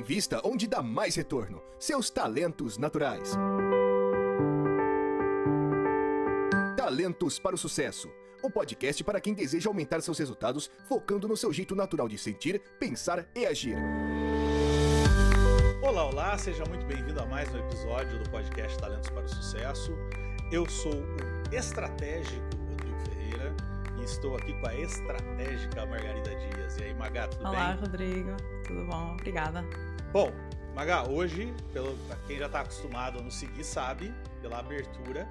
invista onde dá mais retorno. Seus talentos naturais. Talentos para o Sucesso. O podcast para quem deseja aumentar seus resultados, focando no seu jeito natural de sentir, pensar e agir. Olá, olá, seja muito bem-vindo a mais um episódio do podcast Talentos para o Sucesso. Eu sou o estratégico Rodrigo Ferreira e estou aqui com a estratégica Margarida Dias. E aí, Magá, tudo bem? Olá, Rodrigo. Tudo bom? Obrigada. Bom, Magá, hoje, para quem já está acostumado a nos seguir, sabe, pela abertura,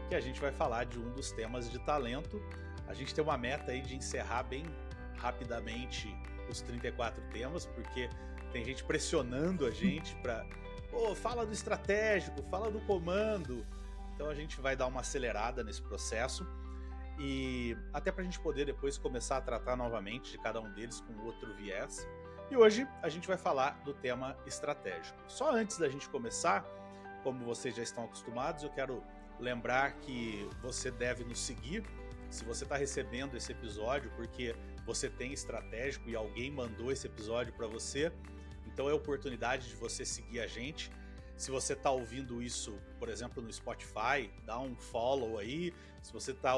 que a gente vai falar de um dos temas de talento. A gente tem uma meta aí de encerrar bem rapidamente os 34 temas, porque tem gente pressionando a gente para, fala do estratégico, fala do comando. Então a gente vai dar uma acelerada nesse processo e até para a gente poder depois começar a tratar novamente de cada um deles com outro viés. E hoje a gente vai falar do tema estratégico. Só antes da gente começar, como vocês já estão acostumados, eu quero lembrar que você deve nos seguir se você está recebendo esse episódio porque você tem estratégico e alguém mandou esse episódio para você. Então é a oportunidade de você seguir a gente. Se você está ouvindo isso, por exemplo, no Spotify, dá um follow aí. Se você está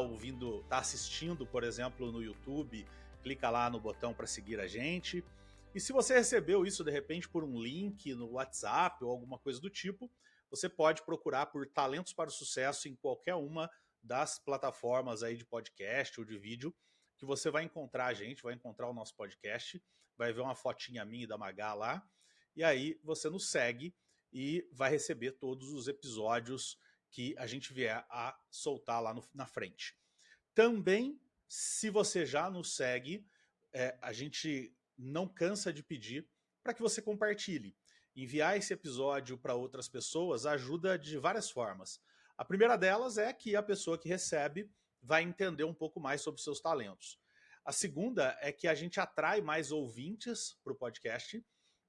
assistindo, por exemplo, no YouTube, clica lá no botão para seguir a gente. E se você recebeu isso de repente por um link no WhatsApp ou alguma coisa do tipo, você pode procurar por Talentos para o Sucesso em qualquer uma das plataformas aí de podcast ou de vídeo, que você vai encontrar a gente, vai encontrar o nosso podcast, vai ver uma fotinha minha e da Magá lá, e aí você nos segue e vai receber todos os episódios que a gente vier a soltar lá na frente. Também, se você já nos segue, a gente não cansa de pedir para que você compartilhe. Enviar esse episódio para outras pessoas ajuda de várias formas. A primeira delas é que a pessoa que recebe vai entender um pouco mais sobre seus talentos. A segunda é que a gente atrai mais ouvintes para o podcast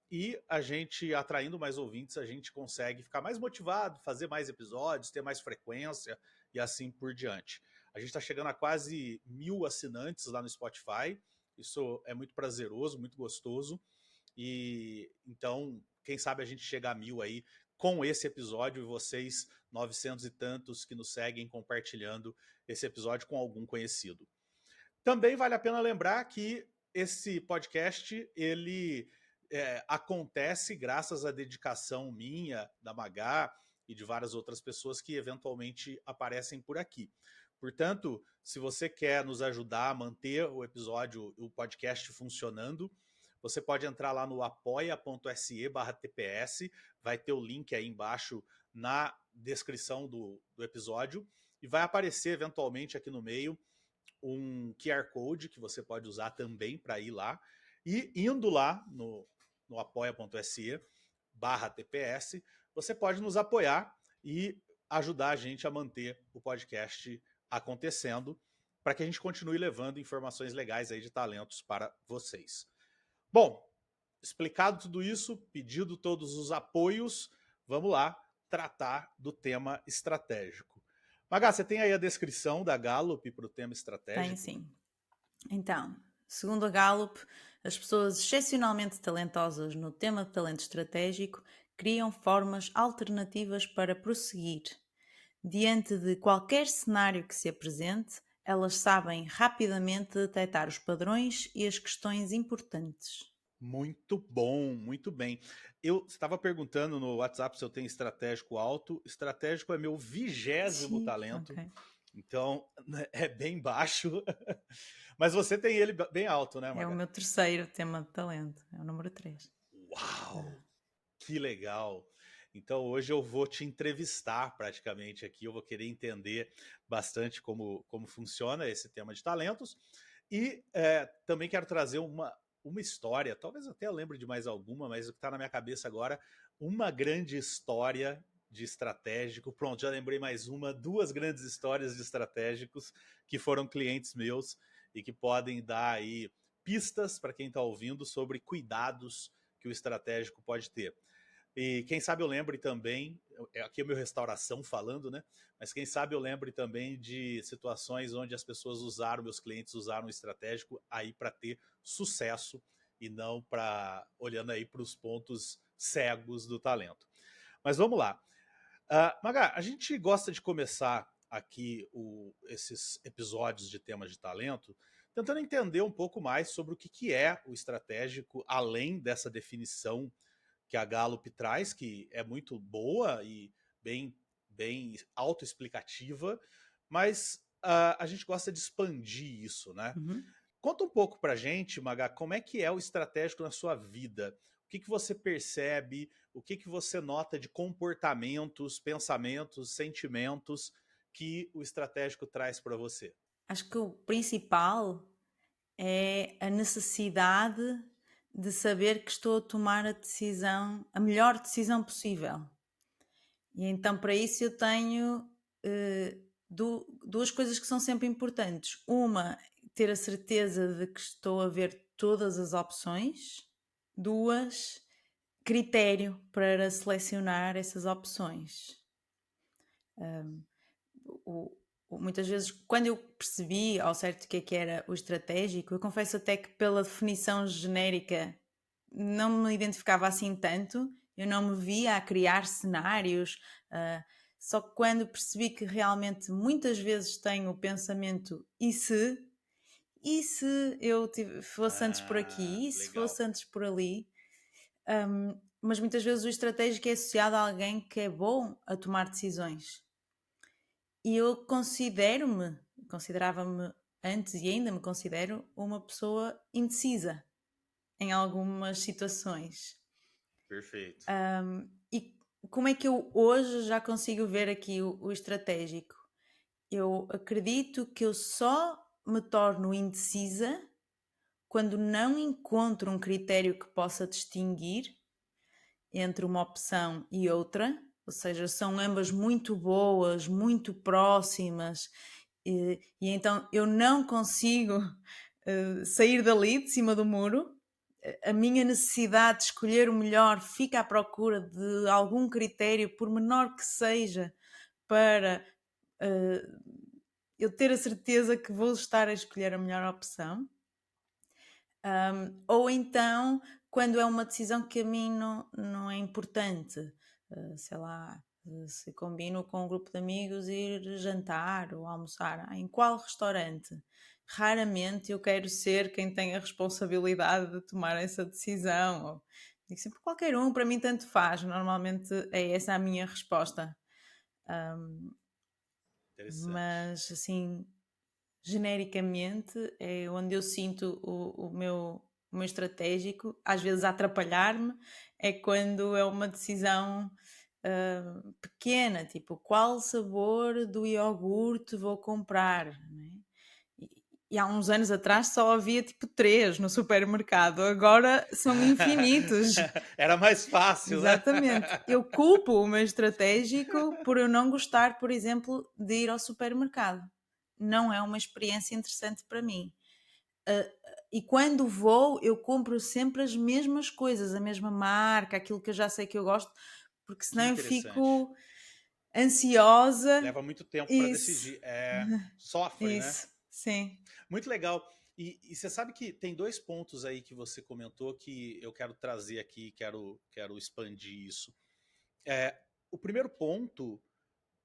e a gente, atraindo mais ouvintes, a gente consegue ficar mais motivado, fazer mais episódios, ter mais frequência e assim por diante. A gente está chegando a quase 1.000 assinantes lá no Spotify. Isso é muito prazeroso, muito gostoso. E então, quem sabe a gente chega a 1.000 aí com esse episódio e vocês, 900 e tantos que nos seguem compartilhando esse episódio com algum conhecido. Também vale a pena lembrar que esse podcast, ele acontece graças à dedicação minha, da Magá e de várias outras pessoas que eventualmente aparecem por aqui. Portanto, se você quer nos ajudar a manter o podcast funcionando, você pode entrar lá no apoia.se/TPS, vai ter o link aí embaixo na descrição do episódio e vai aparecer eventualmente aqui no meio um QR Code que você pode usar também para ir lá. E indo lá no apoia.se/TPS, você pode nos apoiar e ajudar a gente a manter o podcast acontecendo para que a gente continue levando informações legais aí de talentos para vocês. Bom, explicado tudo isso, pedido todos os apoios, vamos lá tratar do tema estratégico. Magá, você tem aí a descrição da Gallup para o tema estratégico? Tenho sim. Então, segundo a Gallup, as pessoas excepcionalmente talentosas no tema de talento estratégico criam formas alternativas para prosseguir. Diante de qualquer cenário que se apresente, elas sabem rapidamente detectar os padrões e as questões importantes. Muito bom, muito bem. Eu estava perguntando no WhatsApp se eu tenho estratégico alto. Estratégico é meu 20º talento. Okay. Então, é bem baixo. Mas você tem ele bem alto, né, Magá? É o meu terceiro tema de talento. É o número 3. Uau! Que legal! Então, hoje eu vou te entrevistar praticamente aqui. Eu vou querer entender bastante como funciona esse tema de talentos. E também quero trazer uma história, talvez até eu lembre de mais alguma, mas o que está na minha cabeça agora, uma grande história de estratégico. Pronto, já lembrei mais duas grandes histórias de estratégicos que foram clientes meus e que podem dar aí pistas para quem está ouvindo sobre cuidados que o estratégico pode ter. E quem sabe eu lembre também, aqui é o meu restauração falando, né? Mas quem sabe eu lembre também de situações onde as pessoas meus clientes usaram o estratégico aí para ter sucesso e não para olhando aí para os pontos cegos do talento. Mas vamos lá. Magá, a gente gosta de começar aqui esses episódios de temas de talento tentando entender um pouco mais sobre o que é o estratégico, além dessa definição que a Gallup traz, que é muito boa e bem autoexplicativa, mas a gente gosta de expandir isso, né? Uhum. Conta um pouco pra gente, Magá, como é que é o estratégico na sua vida? O que você percebe? O que você nota de comportamentos, pensamentos, sentimentos que o estratégico traz para você? Acho que o principal é a necessidade de saber que estou a tomar a melhor decisão possível. E então, para isso, eu tenho duas coisas que são sempre importantes. Uma, ter a certeza de que estou a ver todas as opções. Duas, critério para selecionar essas opções. Muitas vezes, quando eu percebi ao certo o que era o estratégico, eu confesso até que pela definição genérica não me identificava assim tanto, eu não me via a criar cenários, só que quando percebi que realmente muitas vezes tenho o pensamento e se eu fosse antes por aqui, e se Legal. fosse antes por ali, mas muitas vezes o estratégico é associado a alguém que é bom a tomar decisões. E eu considerava-me antes e ainda me considero uma pessoa indecisa em algumas situações. Perfeito. E como é que eu hoje já consigo ver aqui o estratégico? Eu acredito que eu só me torno indecisa quando não encontro um critério que possa distinguir entre uma opção e outra, ou seja, são ambas muito boas, muito próximas, e então eu não consigo sair dali, de cima do muro. A minha necessidade de escolher o melhor fica à procura de algum critério, por menor que seja, para eu ter a certeza que vou estar a escolher a melhor opção. Ou então, quando é uma decisão que a mim não é importante, sei lá, se combino com um grupo de amigos ir jantar ou almoçar, em qual restaurante? Raramente eu quero ser quem tem a responsabilidade de tomar essa decisão. Ou, digo sempre qualquer um, para mim tanto faz. Normalmente é essa a minha resposta. Interessante. Mas assim, genericamente é onde eu sinto o meu estratégico, às vezes a atrapalhar-me, é quando é uma decisão pequena, tipo qual sabor do iogurte vou comprar, não é? E há uns anos atrás só havia tipo 3 no supermercado, agora são infinitos. Era mais fácil, né? Exatamente. Eu culpo o meu estratégico por eu não gostar, por exemplo, de ir ao supermercado. Não é uma experiência interessante para mim. E quando vou, eu compro sempre as mesmas coisas, a mesma marca, aquilo que eu já sei que eu gosto, porque Que senão eu interessante. fico ansiosa. Leva muito tempo para Isso, decidir. Sofre, né? isso, sim. Muito legal. E você sabe que tem dois pontos aí que você comentou que eu quero trazer aqui, quero expandir isso. O primeiro ponto,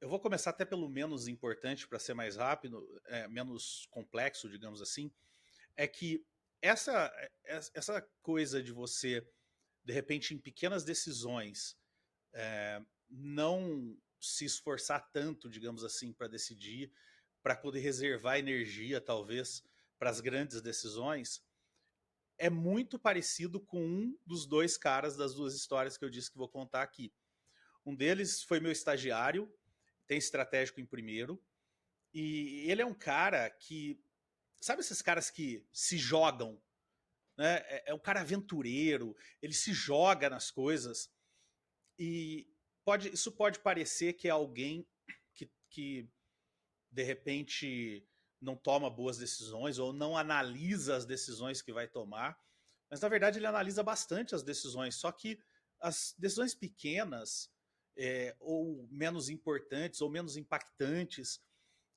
eu vou começar até pelo menos importante para ser mais rápido, menos complexo, digamos assim, é que essa coisa de você, de repente, em pequenas decisões, não se esforçar tanto, digamos assim, para decidir, para poder reservar energia, talvez, para as grandes decisões, é muito parecido com um dos dois caras das duas histórias que eu disse que vou contar aqui. Um deles foi meu estagiário, tem estratégico em primeiro, e ele é um cara que, sabe esses caras que se jogam, né? É um cara aventureiro, ele se joga nas coisas, e isso pode parecer que é alguém que de repente não toma boas decisões ou não analisa as decisões que vai tomar, mas na verdade ele analisa bastante as decisões, só que as decisões pequenas ou menos importantes ou menos impactantes,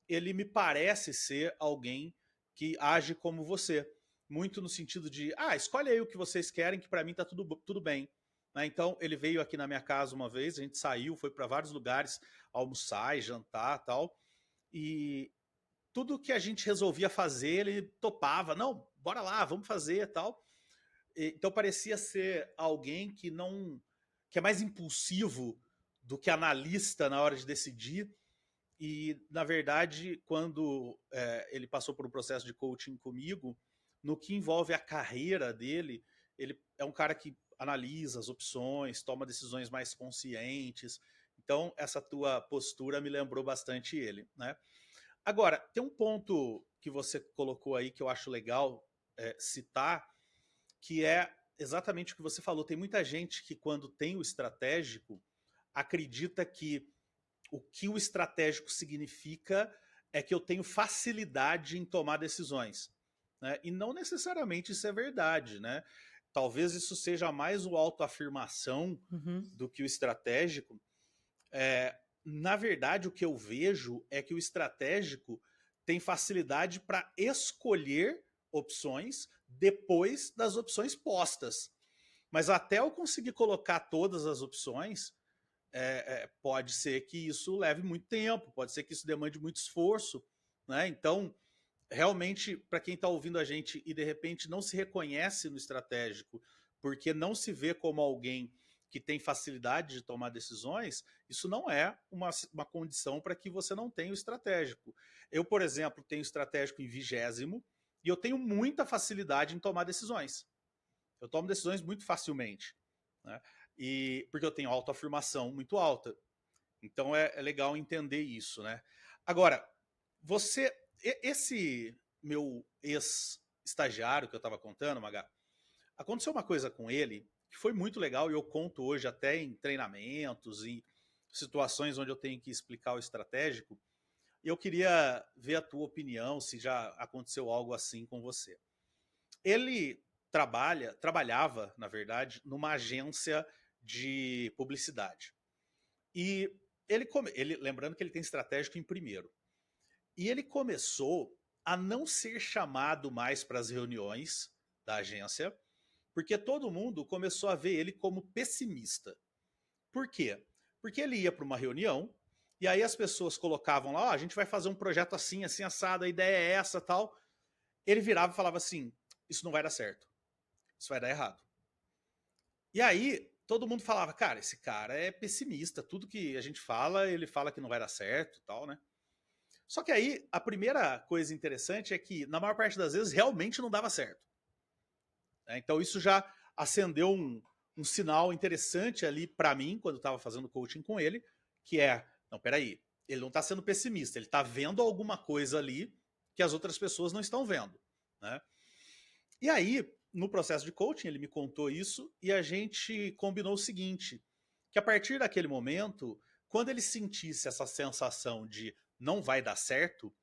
ele me parece ser alguém que age como você, muito no sentido de, escolhe aí o que vocês querem que para mim tá tudo bem, né? Então ele veio aqui na minha casa uma vez, a gente saiu, foi para vários lugares almoçar e jantar, tal, e tudo que a gente resolvia fazer, ele topava, não, bora lá, vamos fazer, tal. Então parecia ser alguém que é mais impulsivo do que analista na hora de decidir. E na verdade, quando ele passou por um processo de coaching comigo, no que envolve a carreira dele, ele é um cara que analisa as opções, toma decisões mais conscientes. Então essa tua postura me lembrou bastante ele, né? Agora, tem um ponto que você colocou aí que eu acho legal citar, que é exatamente o que você falou. Tem muita gente que, quando tem o estratégico, acredita que o estratégico significa é que eu tenho facilidade em tomar decisões, né? E não necessariamente isso é verdade, né? Talvez isso seja mais o autoafirmação Uhum. do que o estratégico. Na verdade, o que eu vejo é que o estratégico tem facilidade para escolher opções depois das opções postas. Mas até eu conseguir colocar todas as opções, pode ser que isso leve muito tempo, pode ser que isso demande muito esforço, né? Então, realmente, para quem está ouvindo a gente e de repente não se reconhece no estratégico, porque não se vê como alguém que tem facilidade de tomar decisões, isso não é uma condição para que você não tenha o estratégico. Eu, por exemplo, tenho estratégico em 20º e eu tenho muita facilidade em tomar decisões. Eu tomo decisões muito facilmente, né? E porque eu tenho autoafirmação muito alta. Então é legal entender isso, né? Agora, esse meu ex-estagiário que eu estava contando, Maga, aconteceu uma coisa com ele que foi muito legal e eu conto hoje até em treinamentos, em situações onde eu tenho que explicar o estratégico. E eu queria ver a tua opinião, se já aconteceu algo assim com você. Ele trabalhava, na verdade, numa agência de publicidade. E lembrando que ele tem estratégico em primeiro. E ele começou a não ser chamado mais para as reuniões da agência, porque todo mundo começou a ver ele como pessimista. Por quê? Porque ele ia para uma reunião e aí as pessoas colocavam lá, a gente vai fazer um projeto assim, assim, assado, a ideia é essa, tal. Ele virava e falava assim, isso não vai dar certo, isso vai dar errado. E aí todo mundo falava, cara, esse cara é pessimista, tudo que a gente fala, ele fala que não vai dar certo, tal, né? Só que aí a primeira coisa interessante é que na maior parte das vezes realmente não dava certo. Então isso já acendeu um sinal interessante ali para mim quando eu estava fazendo coaching com ele, que é, não, peraí, ele não está sendo pessimista, ele está vendo alguma coisa ali que as outras pessoas não estão vendo, né? E aí, no processo de coaching, ele me contou isso e a gente combinou o seguinte, que a partir daquele momento, quando ele sentisse essa sensação de não vai dar certo,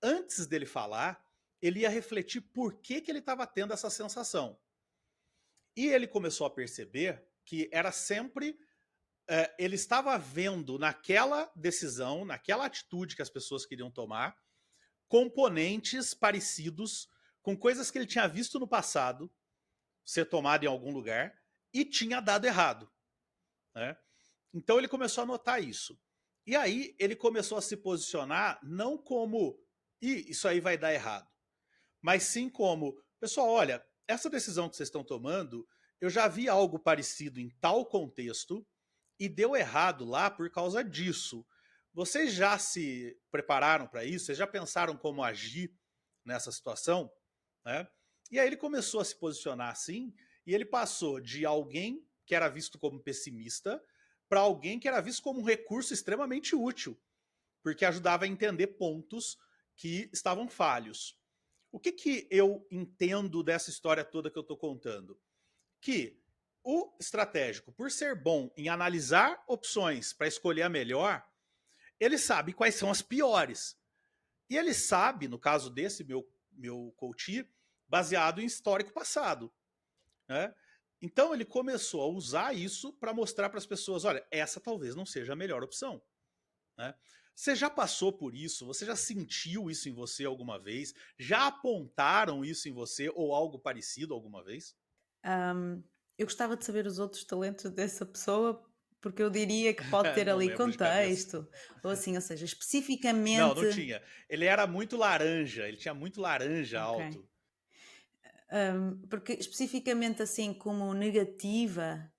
antes dele falar, ele ia refletir por que ele estava tendo essa sensação. E ele começou a perceber que era sempre ele estava vendo naquela decisão, naquela atitude que as pessoas queriam tomar, componentes parecidos com coisas que ele tinha visto no passado ser tomado em algum lugar e tinha dado errado, né? Então ele começou a notar isso. E aí ele começou a se posicionar não como isso aí vai dar errado, mas sim como, pessoal, olha, essa decisão que vocês estão tomando, eu já vi algo parecido em tal contexto e deu errado lá por causa disso. Vocês já se prepararam para isso? Vocês já pensaram como agir nessa situação? Né? E aí ele começou a se posicionar assim, e ele passou de alguém que era visto como pessimista para alguém que era visto como um recurso extremamente útil, porque ajudava a entender pontos que estavam falhos. O que eu entendo dessa história toda que eu estou contando? Que o estratégico, por ser bom em analisar opções para escolher a melhor, ele sabe quais são as piores. E ele sabe, no caso desse meu coach, baseado em histórico passado, né? Então ele começou a usar isso para mostrar para as pessoas, olha, essa talvez não seja a melhor opção, né? Você já passou por isso? Você já sentiu isso em você alguma vez? Já apontaram isso em você ou algo parecido alguma vez? Eu gostava de saber os outros talentos dessa pessoa, porque eu diria que pode ter Não ali lembro de cabeça. contexto, ou assim, ou seja, Não, não especificamente. tinha. Ele era muito laranja, ele tinha muito laranja Ok. alto. Porque especificamente assim como negativa,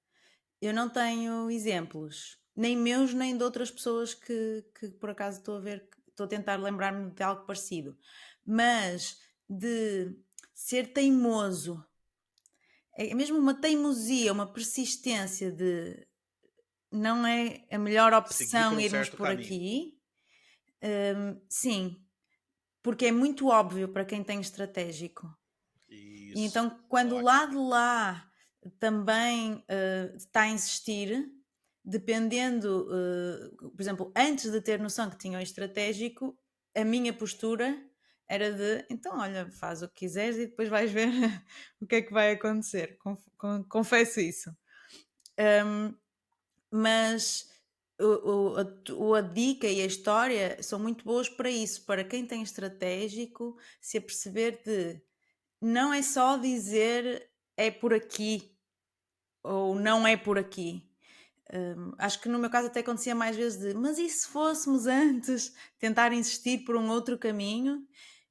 eu não tenho exemplos, nem meus, nem de outras pessoas que por acaso estou a ver, estou a tentar lembrar-me de algo parecido. Mas de ser teimoso, é mesmo uma teimosia, uma persistência de não é a melhor Seguir por opção um irmos certo por caminho. aqui. Sim, porque é muito óbvio para quem tem estratégico. E Isso. então, quando o Ótimo. lado de lá também está a insistir, dependendo, por exemplo, antes de ter noção que tinha o estratégico, a minha postura era de então, olha, faz o que quiseres e depois vais ver o que é que vai acontecer. Confesso isso. Um, mas a dica e a história são muito boas para isso, para quem tem estratégico, se aperceber de não é só dizer é por aqui ou não é por aqui. Acho que no meu caso até acontecia mais vezes de mas e se fôssemos antes tentar insistir por um outro caminho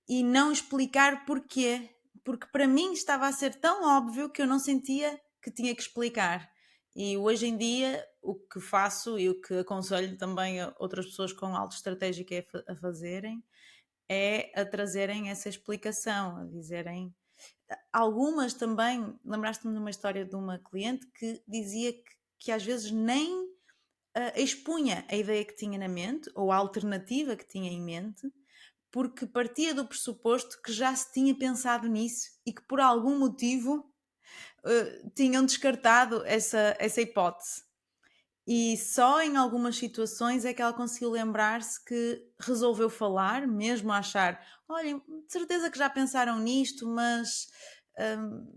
e não explicar porquê? Porque para mim estava a ser tão óbvio que eu não sentia que tinha que explicar. E hoje em dia o que faço e o que aconselho também a outras pessoas com alto estratégico a fazerem é a trazerem essa explicação, a dizerem algumas também, lembraste-me de uma história de uma cliente que dizia que às vezes nem expunha a ideia que tinha na mente ou a alternativa que tinha em mente, porque partia do pressuposto que já se tinha pensado nisso e que por algum motivo tinham descartado essa hipótese. E só em algumas situações é que ela conseguiu lembrar-se que resolveu falar, mesmo a achar, olhem, de certeza que já pensaram nisto, mas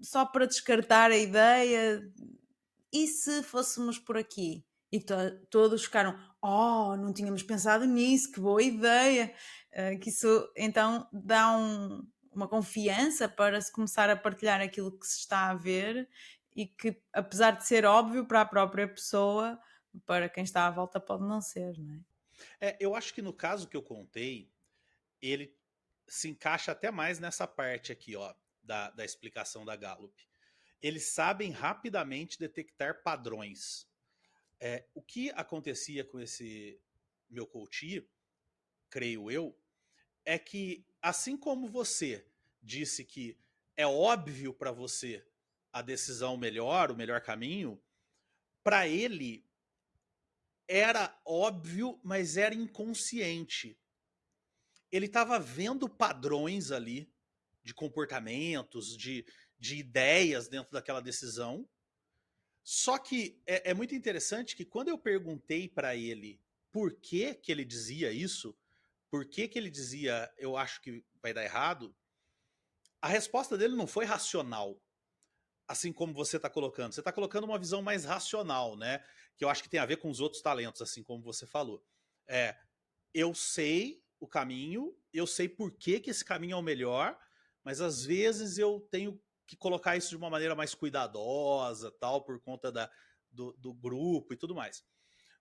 só para descartar a ideia, e se fôssemos por aqui? E todos ficaram, oh, não tínhamos pensado nisso, que boa ideia. Que isso então dá uma confiança para se começar a partilhar aquilo que se está a ver e que, apesar de ser óbvio para a própria pessoa, para quem está à volta pode não ser, não é? Eu acho que no caso que eu contei, ele se encaixa até mais nessa parte aqui, ó, da explicação da Gallup. Eles sabem rapidamente detectar padrões. O que acontecia com esse meu coach, creio eu, é que assim como você disse que é óbvio para você a decisão melhor, o melhor caminho, para ele era óbvio, mas era inconsciente. Ele estava vendo padrões ali de comportamentos, de ideias dentro daquela decisão. Só que é muito interessante que quando eu perguntei para ele por que, que ele dizia isso, por que, que ele dizia eu acho que vai dar errado, a resposta dele não foi racional, assim como você está colocando. Você está colocando uma visão mais racional, né? Que eu acho que tem a ver com os outros talentos, assim como você falou. Eu sei o caminho, eu sei por que, que esse caminho é o melhor, mas às vezes eu tenho que colocar isso de uma maneira mais cuidadosa, tal, por conta do grupo e tudo mais.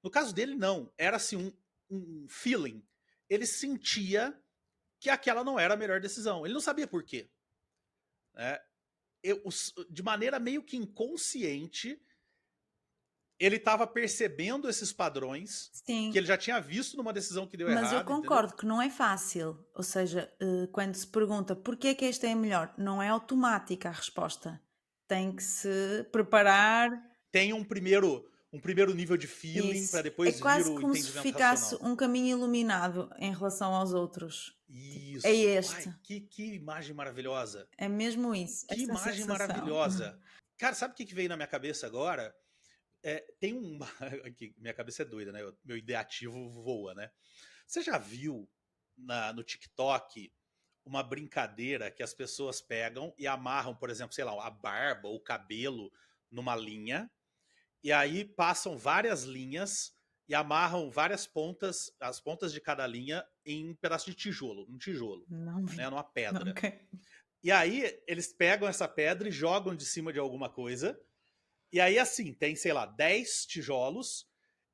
No caso dele, não. Era assim um feeling. Ele sentia que aquela não era a melhor decisão. Ele não sabia por quê. Né? De maneira meio que inconsciente, ele estava percebendo esses padrões que Sim, ele já tinha visto numa decisão que deu mas eu errado, entendeu? concordo que não é fácil. Ou seja, quando se pergunta porquê é que esta é a melhor, não é automática a resposta. Tem que se preparar. Tem um primeiro nível de feeling para Isso. É depois vir quase o como se entendimento ficasse racional. um caminho iluminado em relação aos outros. Tipo, é Isso. Ai, este. que imagem maravilhosa. É mesmo isso. Que Essa imagem sensação. maravilhosa. Cara, sabe o que veio na minha cabeça agora? Tem um. Minha cabeça é doida, né? Meu ideativo voa, né? Você já viu no TikTok uma brincadeira que as pessoas pegam e amarram, por exemplo, sei lá, a barba ou o cabelo numa linha, e aí passam várias linhas e amarram várias pontas, as pontas de cada linha, em um pedaço de tijolo, num tijolo, Não né, vi. numa pedra. Ok. E aí eles pegam essa pedra e jogam de cima de alguma coisa, E aí, assim, tem, sei lá, 10 tijolos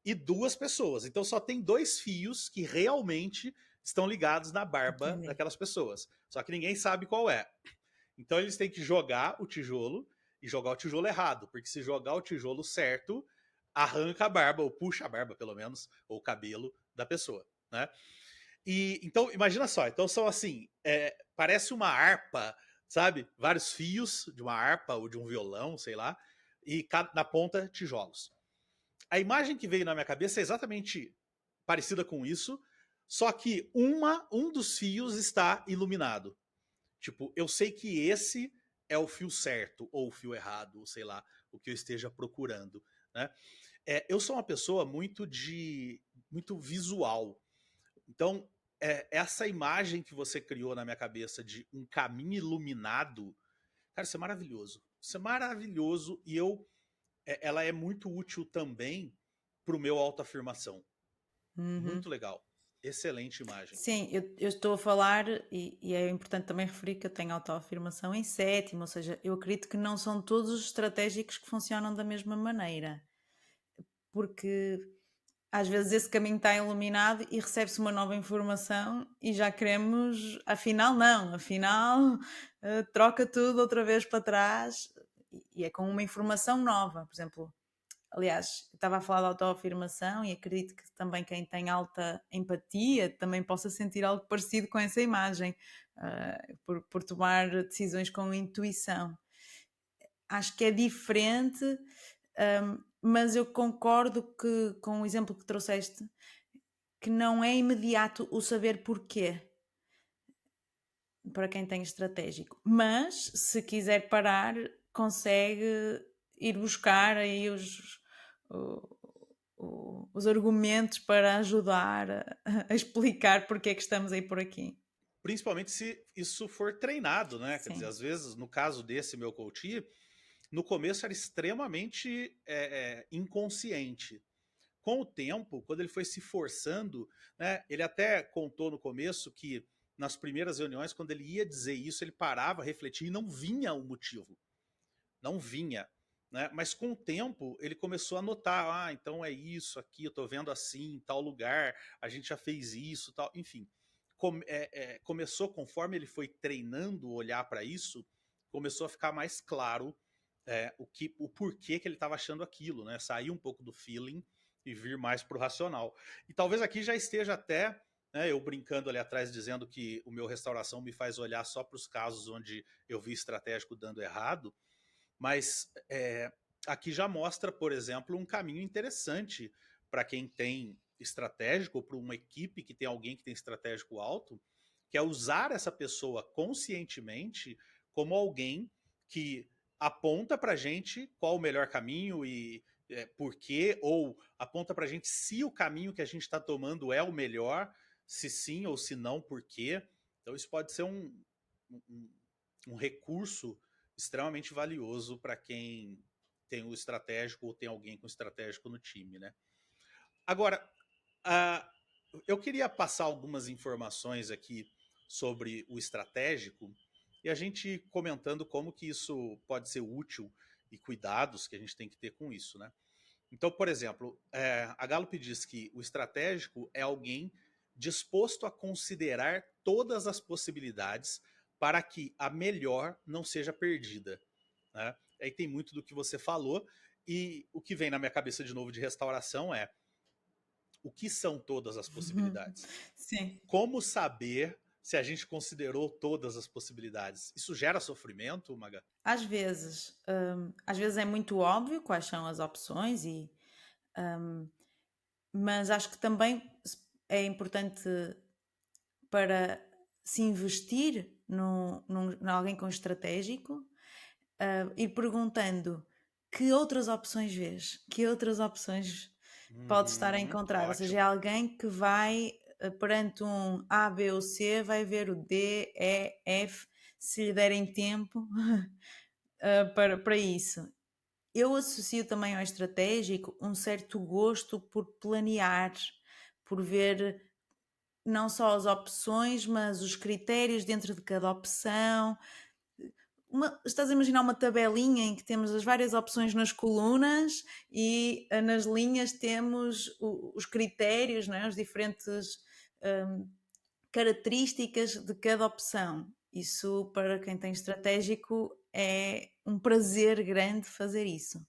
e 2 pessoas. Então só tem 2 fios que realmente estão ligados na barba Entendi. daquelas pessoas. Só que ninguém sabe qual é. Então eles têm que jogar o tijolo e jogar o tijolo errado, porque se jogar o tijolo certo, arranca a barba, ou puxa a barba, pelo menos, ou o cabelo da pessoa, né? E então, imagina só, então são assim, parece uma harpa, sabe? Vários fios de uma harpa ou de um violão, sei lá, e na ponta tijolos. A imagem que veio na minha cabeça é exatamente parecida com isso, só que um dos fios está iluminado. Tipo, eu sei que esse é o fio certo, ou o fio errado, ou sei lá, o que eu esteja procurando, né? Eu sou uma pessoa muito visual. Então, essa imagem que você criou na minha cabeça de um caminho iluminado, cara, isso é maravilhoso. Isso é maravilhoso e ela é muito útil também para o meu autoafirmação. Uhum. Muito legal. Excelente imagem. Sim, eu estou a falar, e é importante também referir que eu tenho autoafirmação em sétimo, ou seja, eu acredito que não são todos os estratégicos que funcionam da mesma maneira, porque às vezes esse caminho está iluminado e recebe-se uma nova informação e já queremos, afinal não, afinal troca tudo outra vez para trás e é com uma informação nova, por exemplo. Aliás, eu estava a falar de autoafirmação e acredito que também quem tem alta empatia também possa sentir algo parecido com essa imagem, por tomar decisões com intuição. Acho que é diferente, mas eu concordo com o exemplo que trouxeste, que não é imediato o saber porquê para quem tem estratégico, mas se quiser parar, consegue ir buscar aí os argumentos para ajudar a explicar porque é que estamos aí por aqui. Principalmente se isso for treinado, né? Quer dizer, Sim. às vezes, no caso desse meu coach, no começo era extremamente inconsciente. Com o tempo, quando ele foi se forçando, né, ele até contou no começo que nas primeiras reuniões, quando ele ia dizer isso, ele parava, refletia e não vinha o motivo. Não vinha. Né? Mas com o tempo, ele começou a notar, então é isso aqui, eu estou vendo assim, em tal lugar, a gente já fez isso, tal, enfim. Começou, conforme ele foi treinando o olhar para isso, começou a ficar mais claro o porquê que ele estava achando aquilo, né? Sair um pouco do feeling e vir mais para o racional. E talvez aqui já esteja até, né, eu brincando ali atrás dizendo que o meu restauração me faz olhar só para os casos onde eu vi estratégico dando errado, mas aqui já mostra, por exemplo, um caminho interessante para quem tem estratégico, ou para uma equipe que tem alguém que tem estratégico alto, que é usar essa pessoa conscientemente como alguém que aponta para a gente qual o melhor caminho e por quê, ou aponta para a gente se o caminho que a gente está tomando é o melhor, se sim ou se não, por quê. Então isso pode ser um, um recurso extremamente valioso para quem tem o estratégico ou tem alguém com estratégico no time, né? Agora, eu queria passar algumas informações aqui sobre o estratégico e a gente comentando como que isso pode ser útil e cuidados que a gente tem que ter com isso, né? Então, por exemplo, a Gallup diz que o estratégico é alguém disposto a considerar todas as possibilidades para que a melhor não seja perdida. Né? Aí tem muito do que você falou, e o que vem na minha cabeça de novo de restauração é o que são todas as possibilidades? Sim. Como saber se a gente considerou todas as possibilidades? Isso gera sofrimento, Maga? Às vezes é muito óbvio quais são as opções, hum, mas acho que também é importante para se investir em alguém com estratégico, ir perguntando que outras opções vês, que outras opções pode estar a encontrar. Ou seja, é Ótimo. alguém que vai, perante um A, B ou C, vai ver o D, E, F, se lhe derem tempo para isso. Eu associo também ao estratégico um certo gosto por planear, por ver não só as opções, mas os critérios dentro de cada opção, estás a imaginar uma tabelinha em que temos as várias opções nas colunas e nas linhas temos os critérios, não é? Os diferentes características de cada opção. Isso, para quem tem estratégico, é um prazer grande fazer isso.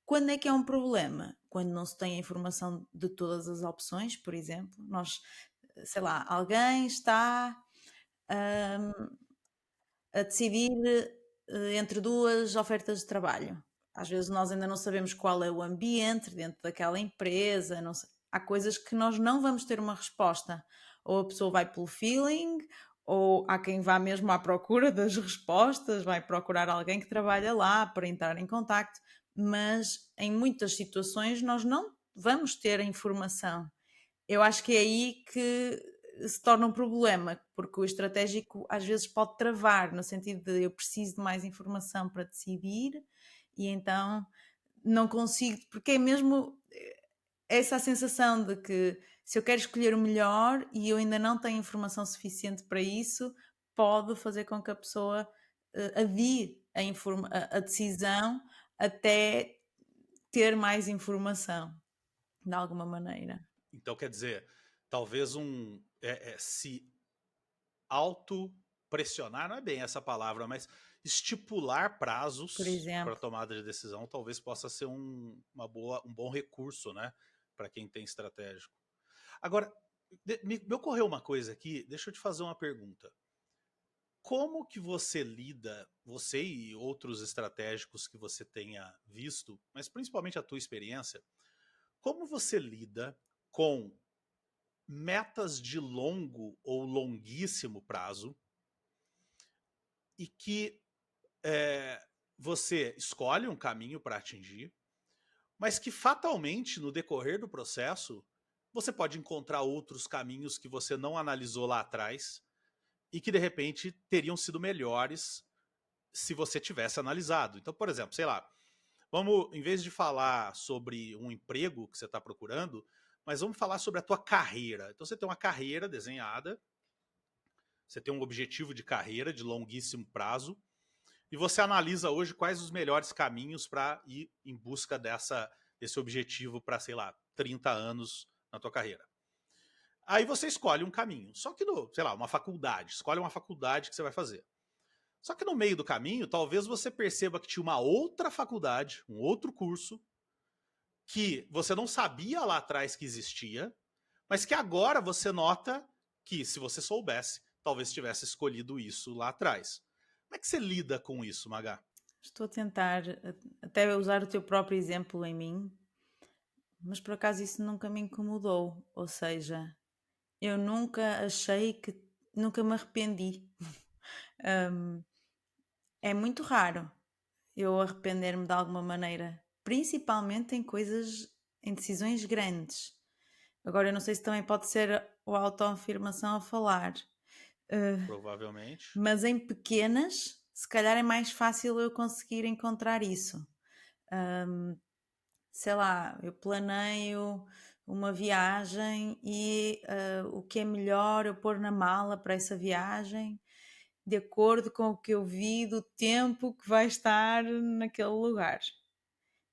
Quando é que é um problema? Quando não se tem a informação de todas as opções, por exemplo. Nós, sei lá, alguém está a decidir entre duas ofertas de trabalho. Às vezes nós ainda não sabemos qual é o ambiente dentro daquela empresa, não sei. Há coisas que nós não vamos ter uma resposta. Ou a pessoa vai pelo feeling, ou há quem vá mesmo à procura das respostas, vai procurar alguém que trabalha lá para entrar em contacto, mas em muitas situações nós não vamos ter a informação. Eu acho que é aí que se torna um problema, porque o estratégico às vezes pode travar, no sentido de eu preciso de mais informação para decidir e então não consigo, porque é mesmo essa a sensação de que se eu quero escolher o melhor e eu ainda não tenho informação suficiente para isso, pode fazer com que a pessoa adie a decisão até ter mais informação, de alguma maneira. Então, quer dizer, talvez se auto-pressionar, não é bem essa palavra, mas estipular prazos Por para exemplo. tomada de decisão talvez possa ser um bom recurso, né, para quem tem estratégico. Agora, me ocorreu uma coisa aqui, deixa eu te fazer uma pergunta. Como que você lida, você e outros estratégicos que você tenha visto, mas principalmente a tua experiência, como você lida com metas de longo ou longuíssimo prazo e que você escolhe um caminho para atingir, mas que fatalmente no decorrer do processo você pode encontrar outros caminhos que você não analisou lá atrás e que de repente teriam sido melhores se você tivesse analisado. Então, por exemplo, sei lá, vamos, em vez de falar sobre um emprego que você está procurando, mas vamos falar sobre a tua carreira. Então você tem uma carreira desenhada, você tem um objetivo de carreira de longuíssimo prazo, e você analisa hoje quais os melhores caminhos para ir em busca desse objetivo para, sei lá, 30 anos na tua carreira. Aí você escolhe um caminho, só que sei lá, uma faculdade, escolhe uma faculdade que você vai fazer. Só que no meio do caminho, talvez você perceba que tinha uma outra faculdade, um outro curso, que você não sabia lá atrás que existia, mas que agora você nota que, se você soubesse, talvez tivesse escolhido isso lá atrás. Como é que você lida com isso, Magá? Estou a tentar até usar o teu próprio exemplo em mim, mas por acaso isso nunca me incomodou. Ou seja, eu nunca achei que. Nunca me arrependi. É muito raro eu arrepender-me de alguma maneira, principalmente em decisões grandes. Agora, eu não sei se também pode ser a autoafirmação a falar, Provavelmente. mas em pequenas, se calhar é mais fácil eu conseguir encontrar isso. Sei lá, eu planeio uma viagem e o que é melhor eu pôr na mala para essa viagem, de acordo com o que eu vi do tempo que vai estar naquele lugar.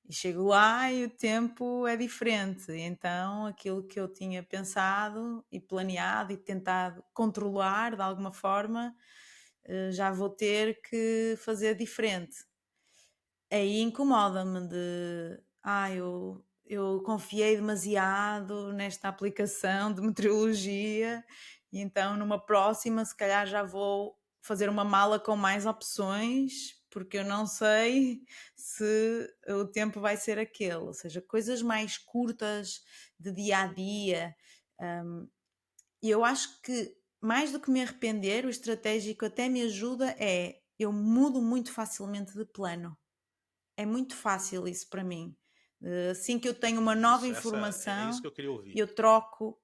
E chego lá e o tempo é diferente, então aquilo que eu tinha pensado e planeado e tentado controlar de alguma forma, já vou ter que fazer diferente. Aí incomoda-me eu confiei demasiado nesta aplicação de meteorologia e então numa próxima se calhar já vou fazer uma mala com mais opções porque eu não sei se o tempo vai ser aquele, ou seja, coisas mais curtas de dia a dia. E eu acho que mais do que me arrepender, o estratégico até me ajuda eu mudo muito facilmente de plano. É muito fácil isso para mim. Assim que eu tenho uma nova É isso informação, que eu queria ouvir. eu troco.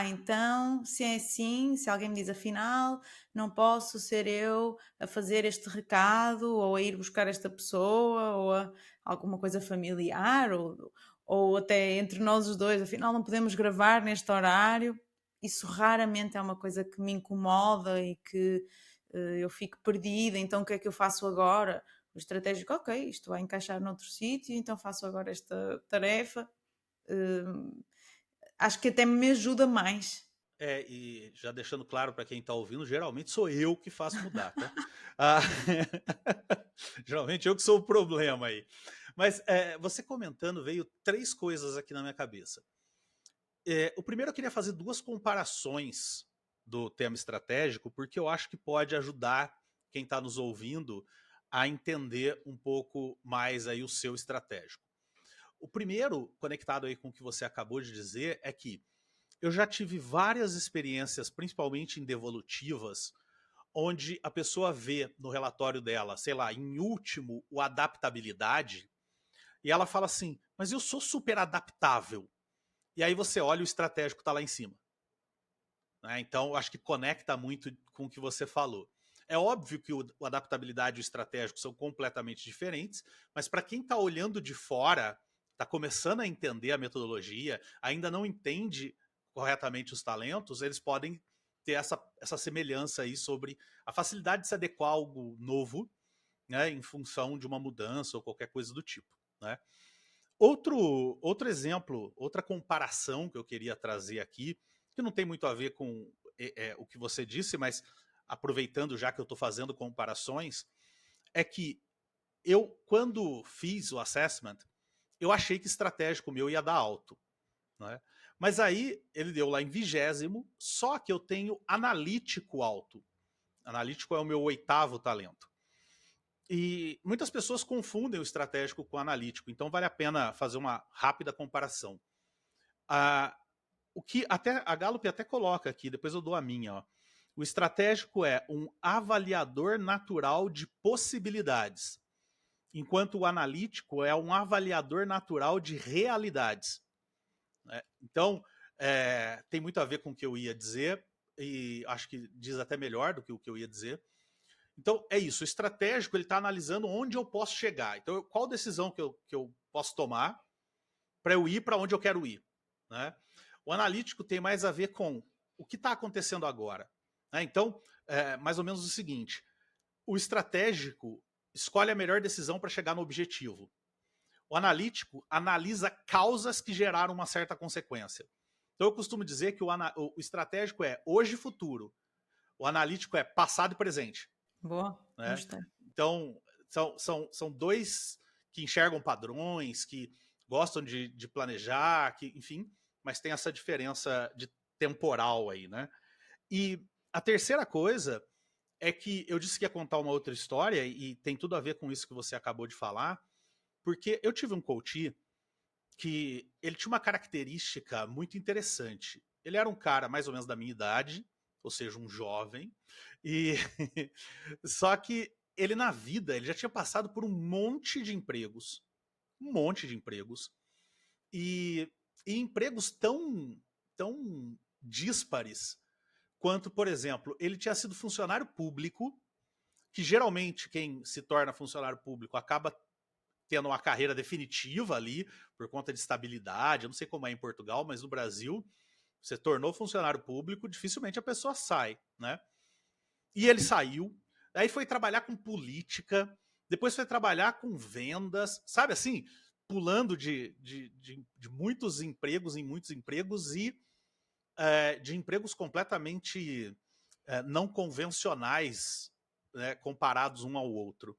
Então, se é assim, se alguém me diz afinal, não posso ser eu a fazer este recado, ou a ir buscar esta pessoa, ou a alguma coisa familiar, ou até entre nós os dois, afinal não podemos gravar neste horário. Isso raramente é uma coisa que me incomoda e que eu fico perdida, então o que é que eu faço agora? O estratégico, ok, isto vai encaixar noutro sítio, então faço agora esta tarefa. Hum, Acho que até me ajuda mais. E já deixando claro para quem está ouvindo, geralmente sou eu que faço mudar, tá? Ah, geralmente eu que sou o problema aí. Mas você comentando, veio três coisas aqui na minha cabeça. O primeiro, eu queria fazer duas comparações do tema estratégico, porque eu acho que pode ajudar quem está nos ouvindo a entender um pouco mais aí o seu estratégico. O primeiro, conectado aí com o que você acabou de dizer, é que eu já tive várias experiências, principalmente em devolutivas, onde a pessoa vê no relatório dela, sei lá, em último, o adaptabilidade, e ela fala assim, mas eu sou super adaptável. E aí você olha, o estratégico está lá em cima. Né? Então, acho que conecta muito com o que você falou. É óbvio que o adaptabilidade e o estratégico são completamente diferentes, mas para quem está olhando de fora, está começando a entender a metodologia, ainda não entende corretamente os talentos, eles podem ter essa semelhança aí sobre a facilidade de se adequar a algo novo, né, em função de uma mudança ou qualquer coisa do tipo. Né? Outro exemplo, outra comparação que eu queria trazer aqui, que não tem muito a ver com o que você disse, mas aproveitando já que eu estou fazendo comparações, é que eu, quando fiz o assessment, eu achei que estratégico meu ia dar alto. Né? Mas aí ele deu lá em 20º, só que eu tenho analítico alto. Analítico é o meu 8º talento. E muitas pessoas confundem o estratégico com o analítico, então vale a pena fazer uma rápida comparação. O que até a Gallup até coloca aqui, depois eu dou a minha. Ó. O estratégico é um avaliador natural de possibilidades, enquanto o analítico é um avaliador natural de realidades. Né? Então, tem muito a ver com o que eu ia dizer, e acho que diz até melhor do que o que eu ia dizer. Então, é isso. O estratégico ele está analisando onde eu posso chegar. Então, qual decisão que eu posso tomar para eu ir para onde eu quero ir. Né? O analítico tem mais a ver com o que está acontecendo agora. Né? Então, mais ou menos o seguinte: o estratégico escolhe a melhor decisão para chegar no objetivo. O analítico analisa causas que geraram uma certa consequência. Então, eu costumo dizer que o estratégico é hoje e futuro. O analítico é passado e presente. Boa, Né? gostei. Então, são dois que enxergam padrões, que gostam de planejar, que, enfim, mas tem essa diferença de temporal aí, né? E a terceira coisa é que eu disse que ia contar uma outra história e tem tudo a ver com isso que você acabou de falar, porque eu tive um coach que ele tinha uma característica muito interessante. Ele era um cara mais ou menos da minha idade, ou seja, um jovem, e só que ele na vida, ele já tinha passado por um monte de empregos, e empregos tão díspares quanto, por exemplo, ele tinha sido funcionário público, que geralmente quem se torna funcionário público acaba tendo uma carreira definitiva ali, por conta de estabilidade. Eu não sei como é em Portugal, mas no Brasil, você tornou funcionário público, dificilmente a pessoa sai, né? E ele saiu, aí foi trabalhar com política, depois foi trabalhar com vendas, sabe assim? Pulando de muitos empregos em muitos empregos e de empregos completamente não convencionais, né, comparados um ao outro.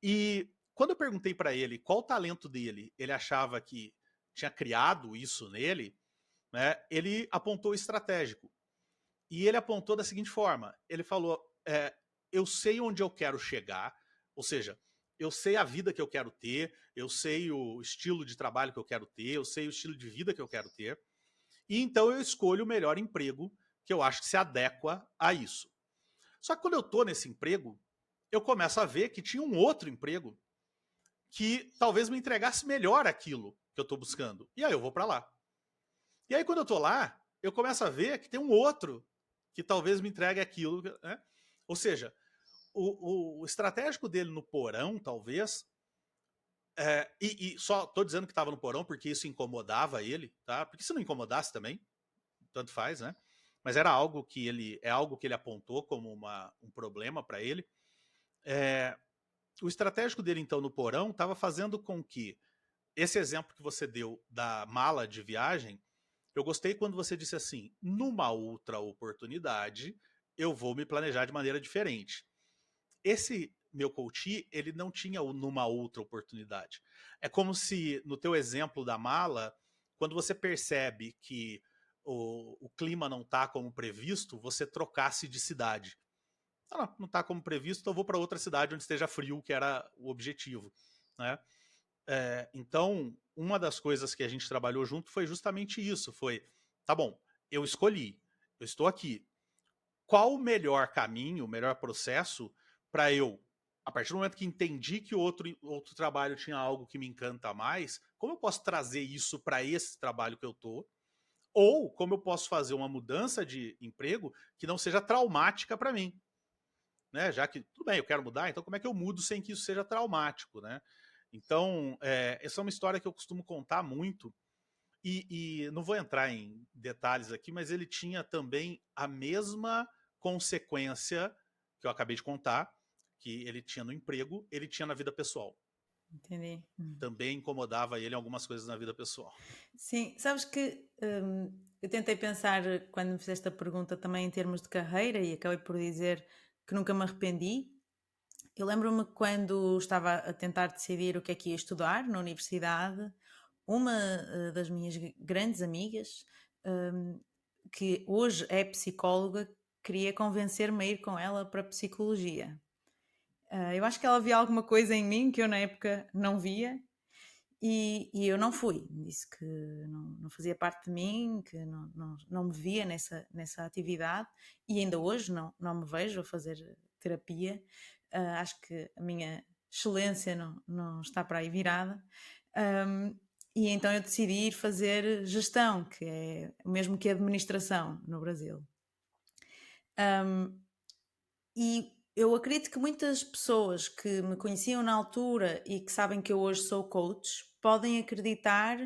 E quando eu perguntei para ele qual o talento dele, ele achava que tinha criado isso nele, né, ele apontou o estratégico. E ele apontou da seguinte forma: ele falou, eu sei onde eu quero chegar, ou seja, eu sei a vida que eu quero ter, eu sei o estilo de trabalho que eu quero ter, eu sei o estilo de vida que eu quero ter, e então eu escolho o melhor emprego que eu acho que se adequa a isso. Só que quando eu estou nesse emprego, eu começo a ver que tinha um outro emprego que talvez me entregasse melhor aquilo que eu estou buscando. E aí eu vou para lá. E aí quando eu estou lá, eu começo a ver que tem um outro que talvez me entregue aquilo. Né? Ou seja, o estratégico dele no porão, talvez, e só estou dizendo que estava no porão porque isso incomodava ele, tá? Porque se não incomodasse também, tanto faz, né? mas era algo que ele apontou como um problema para ele. O estratégico dele, então, no porão, estava fazendo com que esse exemplo que você deu da mala de viagem, eu gostei quando você disse assim, numa outra oportunidade, eu vou me planejar de maneira diferente. Esse meu coach, ele não tinha o numa outra oportunidade. É como se, no teu exemplo da mala, quando você percebe que o clima não está como previsto, você trocasse de cidade. Não está como previsto, então eu vou para outra cidade onde esteja frio, que era o objetivo, né? Então, uma das coisas que a gente trabalhou junto foi justamente isso, foi, tá bom, eu escolhi, eu estou aqui, qual o melhor caminho, o melhor processo para eu, a partir do momento que entendi que outro trabalho tinha algo que me encanta mais, como eu posso trazer isso para esse trabalho que eu tô, ou como eu posso fazer uma mudança de emprego que não seja traumática para mim, né? Já que, tudo bem, eu quero mudar, então como é que eu mudo sem que isso seja traumático, né? Então, essa é uma história que eu costumo contar muito, e não vou entrar em detalhes aqui, mas ele tinha também a mesma consequência que eu acabei de contar, que ele tinha no emprego, ele tinha na vida pessoal. Entendi. Também incomodava ele algumas coisas na vida pessoal. Sim, sabes que eu tentei pensar quando me fizeste a pergunta também em termos de carreira e acabei por dizer que nunca me arrependi. Eu lembro-me quando estava a tentar decidir o que é que ia estudar na universidade, uma das minhas grandes amigas, que hoje é psicóloga, queria convencer-me a ir com ela para psicologia. Eu acho que ela via alguma coisa em mim que eu na época não via e eu não fui. Disse que não fazia parte de mim, que não me via nessa atividade e ainda hoje não me vejo a fazer terapia. Acho que a minha excelência não está para aí virada. E então eu decidi ir fazer gestão, que é o mesmo que administração no Brasil. E eu acredito que muitas pessoas que me conheciam na altura e que sabem que eu hoje sou coach podem acreditar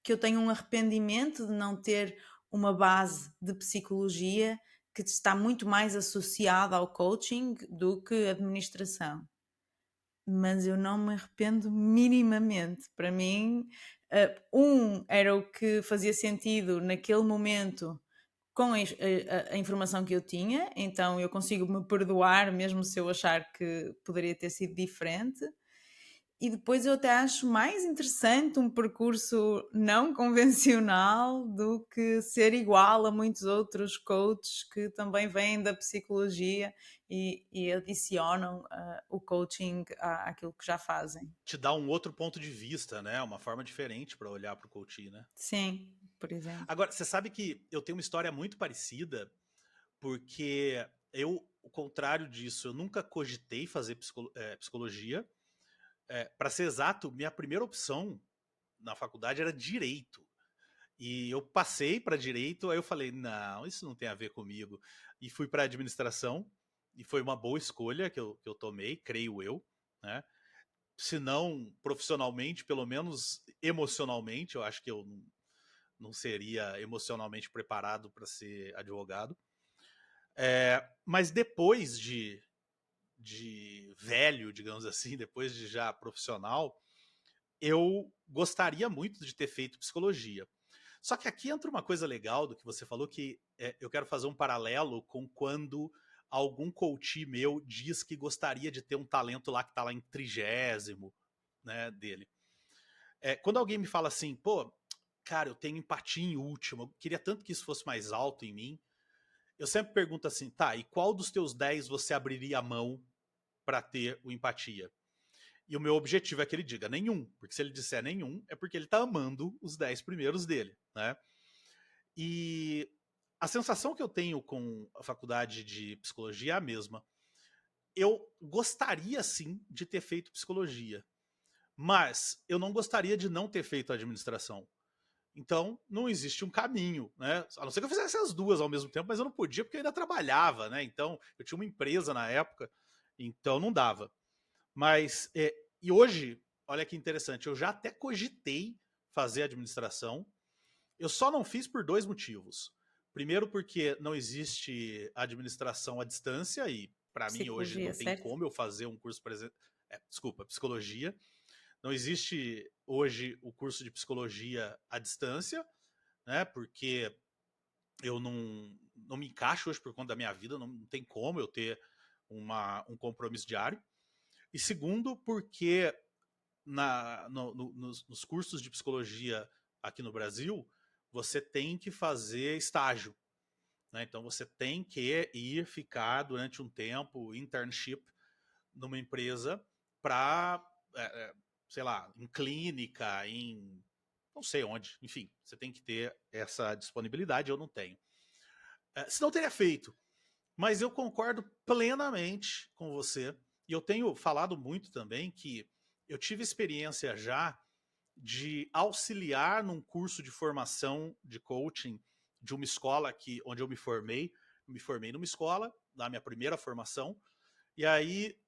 que eu tenho um arrependimento de não ter uma base de psicologia que está muito mais associada ao coaching do que administração. Mas eu não me arrependo minimamente. Para mim, era o que fazia sentido naquele momento com a informação que eu tinha, então eu consigo me perdoar mesmo se eu achar que poderia ter sido diferente. E depois eu até acho mais interessante um percurso não convencional do que ser igual a muitos outros coaches que também vêm da psicologia e adicionam o coaching àquilo que já fazem. Te dá um outro ponto de vista, né? Uma forma diferente para olhar para o coaching, né? Sim, por exemplo. Agora, você sabe que eu tenho uma história muito parecida, porque eu, ao contrário disso, eu nunca cogitei fazer psicologia. Para ser exato, minha primeira opção na faculdade era direito. E eu passei para direito, aí eu falei, não, isso não tem a ver comigo. E fui para administração, e foi uma boa escolha que eu tomei, creio eu, né? Se não profissionalmente, pelo menos emocionalmente, eu acho que eu não seria emocionalmente preparado para ser advogado. Mas depois de velho, digamos assim, depois de já profissional, eu gostaria muito de ter feito psicologia. Só que aqui entra uma coisa legal do que você falou, que eu quero fazer um paralelo com quando algum coach meu diz que gostaria de ter um talento lá que tá lá em 30º, né, dele. Quando alguém me fala assim, pô, cara, eu tenho empatia em último, eu queria tanto que isso fosse mais alto em mim, eu sempre pergunto assim, tá, e qual dos teus 10 você abriria a mão para ter o empatia? E o meu objetivo é que ele diga nenhum, porque se ele disser nenhum, é porque ele tá amando os 10 primeiros dele, né? E a sensação que eu tenho com a faculdade de psicologia é a mesma. Eu gostaria sim de ter feito psicologia, mas eu não gostaria de não ter feito administração. Então, não existe um caminho, né? A não ser que eu fizesse as duas ao mesmo tempo, mas eu não podia porque eu ainda trabalhava, né? Então, eu tinha uma empresa na época, então não dava. Mas, e hoje, olha que interessante, eu já até cogitei fazer administração, eu só não fiz por 2 motivos. Primeiro porque não existe administração à distância e para mim hoje Psicologia, não tem certo? como eu fazer um curso, desculpa, psicologia. Não existe hoje o curso de psicologia à distância, né? Porque eu não me encaixo hoje por conta da minha vida, não tem como eu ter um compromisso diário. E segundo, porque nos cursos de psicologia aqui no Brasil, você tem que fazer estágio. Né? Então você tem que ir ficar durante um tempo, internship, numa empresa para, sei lá, em clínica, em não sei onde. Enfim, você tem que ter essa disponibilidade, eu não tenho. Senão eu teria feito. Mas eu concordo plenamente com você. E eu tenho falado muito também que eu tive experiência já de auxiliar num curso de formação de coaching de uma escola onde eu me formei. Me formei numa escola, na minha primeira formação. E aí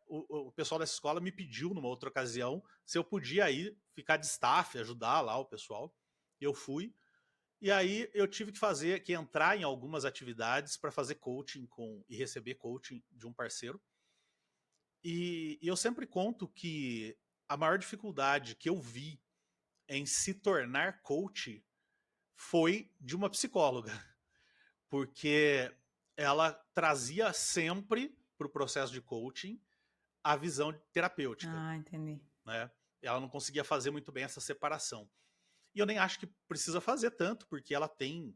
o pessoal dessa escola me pediu, numa outra ocasião, se eu podia ir ficar de staff, ajudar lá o pessoal. Eu fui. E aí eu tive que entrar em algumas atividades para fazer coaching e receber coaching de um parceiro. E eu sempre conto que a maior dificuldade que eu vi em se tornar coach foi de uma psicóloga, porque ela trazia sempre para o processo de coaching a visão terapêutica, Ah, entendi. né? Ela não conseguia fazer muito bem essa separação. E eu nem acho que precisa fazer tanto, porque ela tem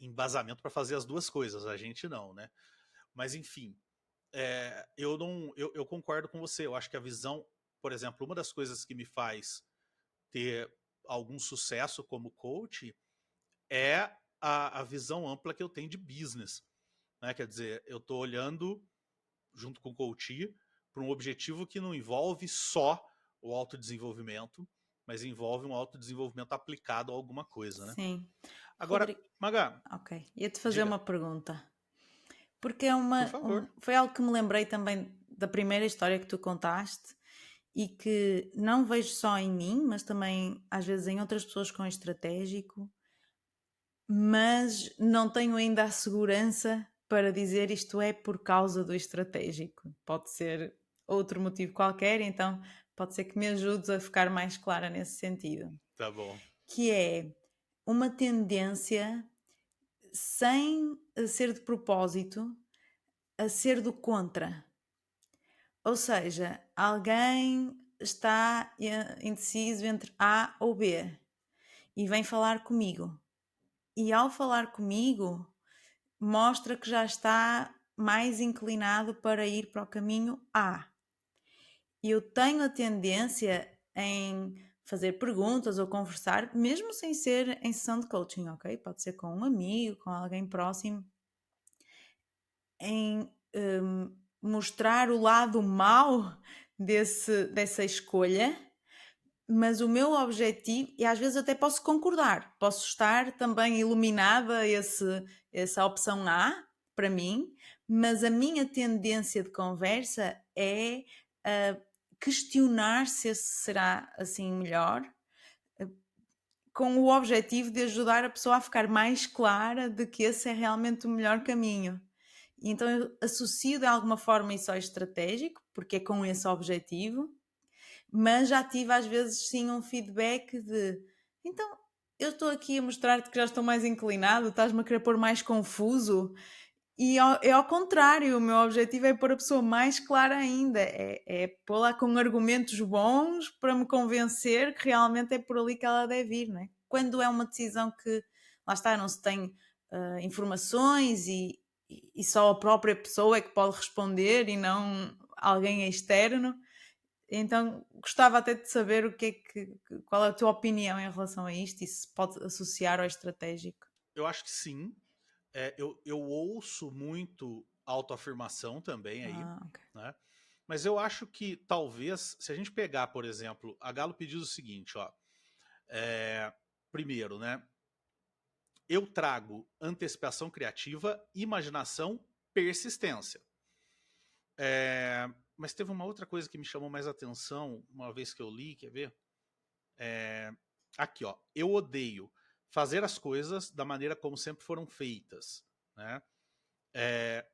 embasamento para fazer as duas coisas, a gente não, né? Mas enfim, eu concordo com você. Eu acho que a visão, por exemplo, uma das coisas que me faz ter algum sucesso como coach é a visão ampla que eu tenho de business. Né? Quer dizer, eu estou olhando, junto com o coach, para um objetivo que não envolve só o autodesenvolvimento, mas envolve um autodesenvolvimento aplicado a alguma coisa, né? Sim. Agora, Rodrigo, Magá, ok. Ia-te fazer diga, uma pergunta. Porque por favor. foi algo que me lembrei também da primeira história que tu contaste e que não vejo só em mim, mas também às vezes em outras pessoas com estratégico, mas não tenho ainda a segurança para dizer isto é por causa do estratégico. Pode ser outro motivo qualquer, então pode ser que me ajudes a ficar mais clara nesse sentido. Tá bom. Que é uma tendência, sem ser de propósito, a ser do contra. Ou seja, alguém está indeciso entre A ou B e vem falar comigo. E ao falar comigo, mostra que já está mais inclinado para ir para o caminho A. E eu tenho a tendência em fazer perguntas ou conversar, mesmo sem ser em sessão de coaching, ok? Pode ser com um amigo, com alguém próximo, em mostrar o lado mau dessa escolha, mas o meu objetivo, e às vezes até posso concordar, posso estar também iluminada essa opção A para mim, mas a minha tendência de conversa é questionar se esse será assim melhor, com o objetivo de ajudar a pessoa a ficar mais clara de que esse é realmente o melhor caminho. E então eu associo de alguma forma isso ao estratégico, porque é com esse objetivo, mas já tive às vezes sim um feedback de então eu estou aqui a mostrar-te que já estou mais inclinado, estás-me a querer pôr mais confuso, e é ao contrário, o meu objetivo é pôr a pessoa mais clara ainda, é pô-la com argumentos bons para me convencer que realmente é por ali que ela deve ir, não é? Quando é uma decisão que, lá está, não se tem informações e só a própria pessoa é que pode responder e não alguém externo, então gostava até de saber qual é a tua opinião em relação a isto e se pode associar ao estratégico. Eu acho que sim. Eu ouço muito autoafirmação também aí, Ah, ok. né? Mas eu acho que talvez, se a gente pegar, por exemplo, a Galo diz o seguinte, ó. Primeiro, né? Eu trago antecipação criativa, imaginação, persistência. Mas teve uma outra coisa que me chamou mais atenção uma vez que eu li, quer ver? Aqui, ó. Eu odeio fazer as coisas da maneira como sempre foram feitas, né?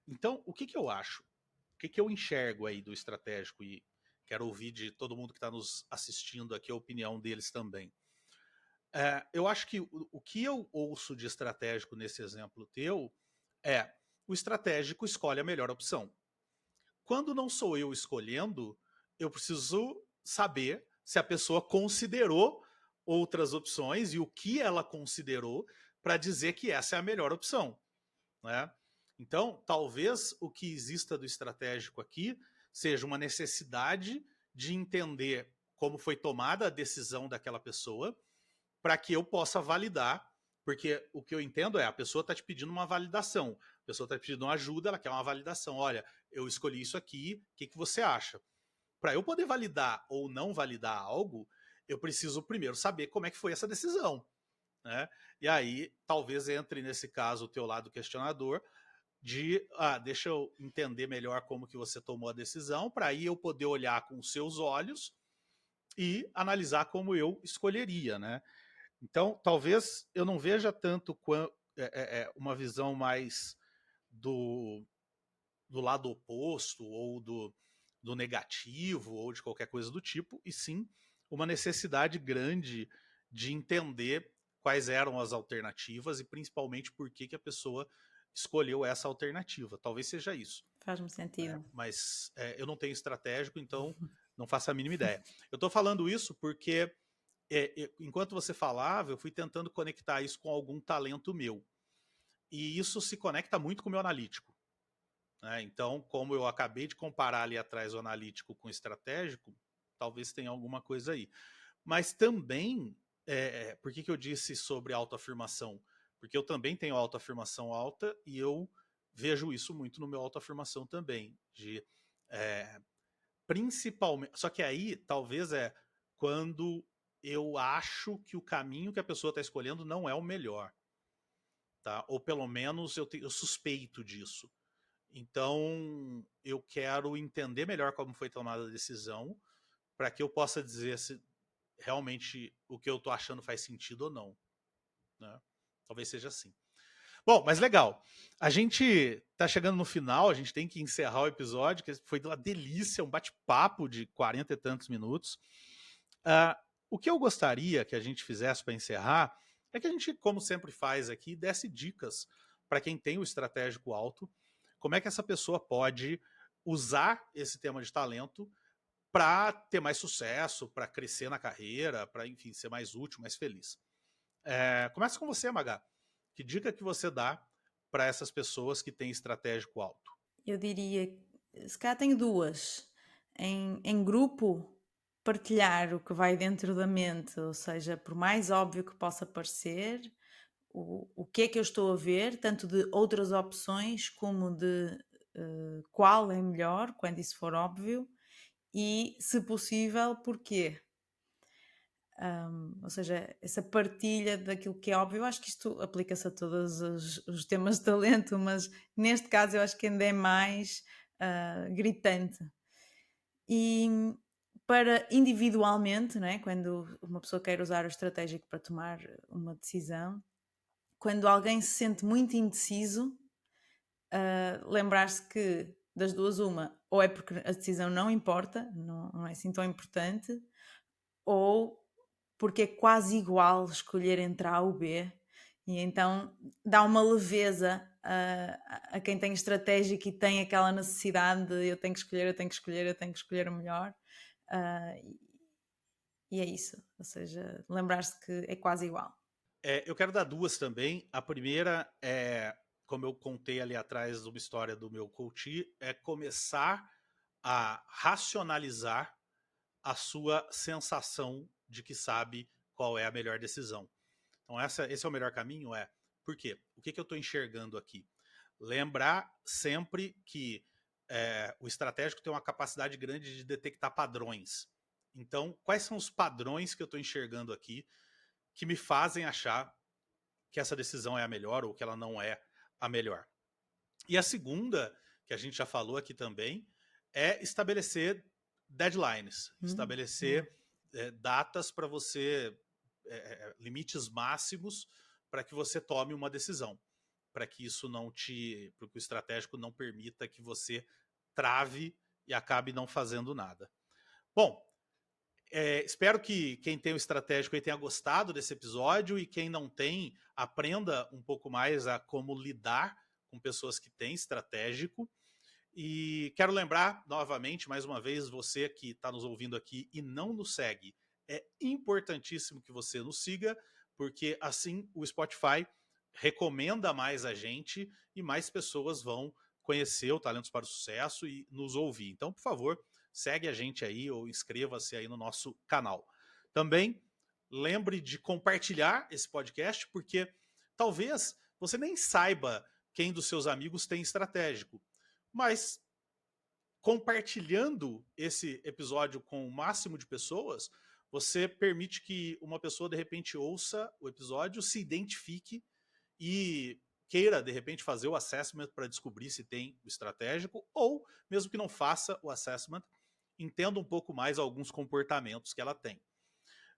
Então, o que eu acho? O que eu enxergo aí do estratégico? E quero ouvir de todo mundo que está nos assistindo aqui a opinião deles também. Eu acho que o que eu ouço de estratégico nesse exemplo teu é: o estratégico escolhe a melhor opção. Quando não sou eu escolhendo, eu preciso saber se a pessoa considerou outras opções e o que ela considerou para dizer que essa é a melhor opção, né? Então, talvez o que exista do estratégico aqui seja uma necessidade de entender como foi tomada a decisão daquela pessoa para que eu possa validar, porque o que eu entendo é: a pessoa está te pedindo uma validação, a pessoa está te pedindo uma ajuda, ela quer uma validação. Olha, eu escolhi isso aqui, o que você acha? Para eu poder validar ou não validar algo, eu preciso primeiro saber como é que foi essa decisão, né? E aí, talvez entre nesse caso o teu lado questionador, de deixa eu entender melhor como que você tomou a decisão, para aí eu poder olhar com os seus olhos e analisar como eu escolheria, né? Então, talvez eu não veja tanto uma visão mais do lado oposto ou do negativo ou de qualquer coisa do tipo, e sim uma necessidade grande de entender quais eram as alternativas e principalmente por que a pessoa escolheu essa alternativa. Talvez seja isso. Faz-me sentido. Mas eu não tenho estratégico, então não faço a mínima ideia. Eu estou falando isso porque enquanto você falava, eu fui tentando conectar isso com algum talento meu. E isso se conecta muito com o meu analítico, né? Então, como eu acabei de comparar ali atrás o analítico com o estratégico, talvez tenha alguma coisa aí. Mas também, por que eu disse sobre autoafirmação? Porque eu também tenho autoafirmação alta e eu vejo isso muito no meu autoafirmação também. Principalmente. Só que aí, talvez quando eu acho que o caminho que a pessoa está escolhendo não é o melhor. Tá? Ou pelo menos eu suspeito disso. Então, eu quero entender melhor como foi tomada a decisão para que eu possa dizer se realmente o que eu estou achando faz sentido ou não, né? Talvez seja assim. Bom, mas legal. A gente está chegando no final, a gente tem que encerrar o episódio, que foi uma delícia, um bate-papo de 40 e tantos minutos. O que eu gostaria que a gente fizesse para encerrar é que a gente, como sempre faz aqui, desse dicas para quem tem o estratégico alto, como é que essa pessoa pode usar esse tema de talento para ter mais sucesso, para crescer na carreira, para, enfim, ser mais útil, mais feliz. Começa com você, Magá. Que dica que você dá para essas pessoas que têm estratégico alto? Eu diria, se calhar tenho duas. Em grupo, partilhar o que vai dentro da mente, ou seja, por mais óbvio que possa parecer, o que é que eu estou a ver, tanto de outras opções como de qual é melhor, quando isso for óbvio, e, se possível, porquê. Ou seja, essa partilha daquilo que é óbvio, eu acho que isto aplica-se a todos os temas de talento, mas neste caso eu acho que ainda é mais gritante. E para individualmente, não é? Quando uma pessoa quer usar o estratégico para tomar uma decisão, quando alguém se sente muito indeciso, lembrar-se que das duas uma, ou é porque a decisão não importa, não é assim tão importante, ou porque é quase igual escolher entre A ou B, e então dá uma leveza a quem tem estratégico e tem aquela necessidade de eu tenho que escolher, eu tenho que escolher, eu tenho que escolher o melhor. E é isso, ou seja, lembrar-se que é quase igual. Eu quero dar duas também. A primeira é, como eu contei ali atrás de uma história do meu coach, é começar a racionalizar a sua sensação de que sabe qual é a melhor decisão. Então esse é o melhor caminho, por quê? O que eu estou enxergando aqui? Lembrar sempre que o estratégico tem uma capacidade grande de detectar padrões. Então, quais são os padrões que eu estou enxergando aqui que me fazem achar que essa decisão é a melhor ou que ela não é a melhor? E a segunda, que a gente já falou aqui também, é estabelecer deadlines, estabelecer datas para você, limites máximos para que você tome uma decisão, para que isso para que o estratégico não permita que você trave e acabe não fazendo nada. Bom, espero que quem tem o estratégico aí tenha gostado desse episódio, e quem não tem, aprenda um pouco mais a como lidar com pessoas que têm estratégico. E quero lembrar novamente, mais uma vez, você que está nos ouvindo aqui e não nos segue, é importantíssimo que você nos siga, porque assim o Spotify recomenda mais a gente e mais pessoas vão conhecer o Talentos para o Sucesso e nos ouvir. Então, por favor, segue a gente aí ou inscreva-se aí no nosso canal. Também lembre de compartilhar esse podcast, porque talvez você nem saiba quem dos seus amigos tem estratégico, mas compartilhando esse episódio com o máximo de pessoas, você permite que uma pessoa de repente ouça o episódio, se identifique e queira de repente fazer o assessment para descobrir se tem o estratégico, ou mesmo que não faça o assessment, entenda um pouco mais alguns comportamentos que ela tem.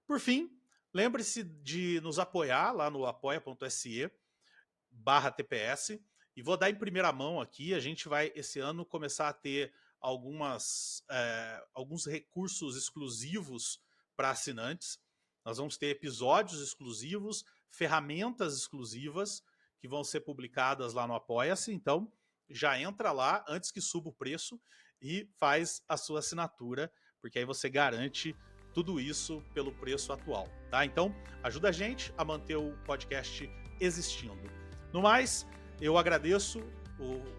Por fim, lembre-se de nos apoiar lá no apoia.se/TPS, e vou dar em primeira mão aqui, a gente vai esse ano começar a ter alguns recursos exclusivos para assinantes. Nós vamos ter episódios exclusivos, ferramentas exclusivas que vão ser publicadas lá no Apoia-se. Então, já entra lá antes que suba o preço e faz a sua assinatura, porque aí você garante tudo isso pelo preço atual, tá? Então, ajuda a gente a manter o podcast existindo. No mais, eu agradeço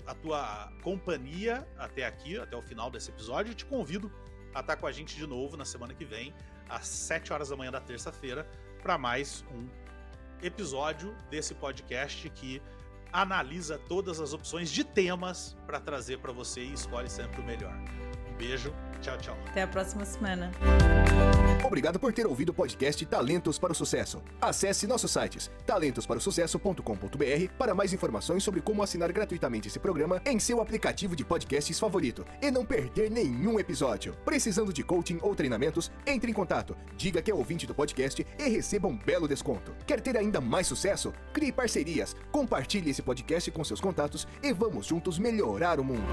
a tua companhia até aqui, até o final desse episódio, e te convido a estar com a gente de novo na semana que vem, às 7 horas da manhã da terça-feira, para mais um episódio desse podcast que analisa todas as opções de temas para trazer para você e escolhe sempre o melhor. Um beijo, tchau, tchau. Até a próxima semana. Obrigado por ter ouvido o podcast Talentos para o Sucesso. Acesse nossos sites talentosparosucesso.com.br para mais informações sobre como assinar gratuitamente esse programa em seu aplicativo de podcasts favorito e não perder nenhum episódio. Precisando de coaching ou treinamentos? Entre em contato, diga que é ouvinte do podcast e receba um belo desconto. Quer ter ainda mais sucesso? Crie parcerias, compartilhe esse podcast com seus contatos e vamos juntos melhorar o mundo.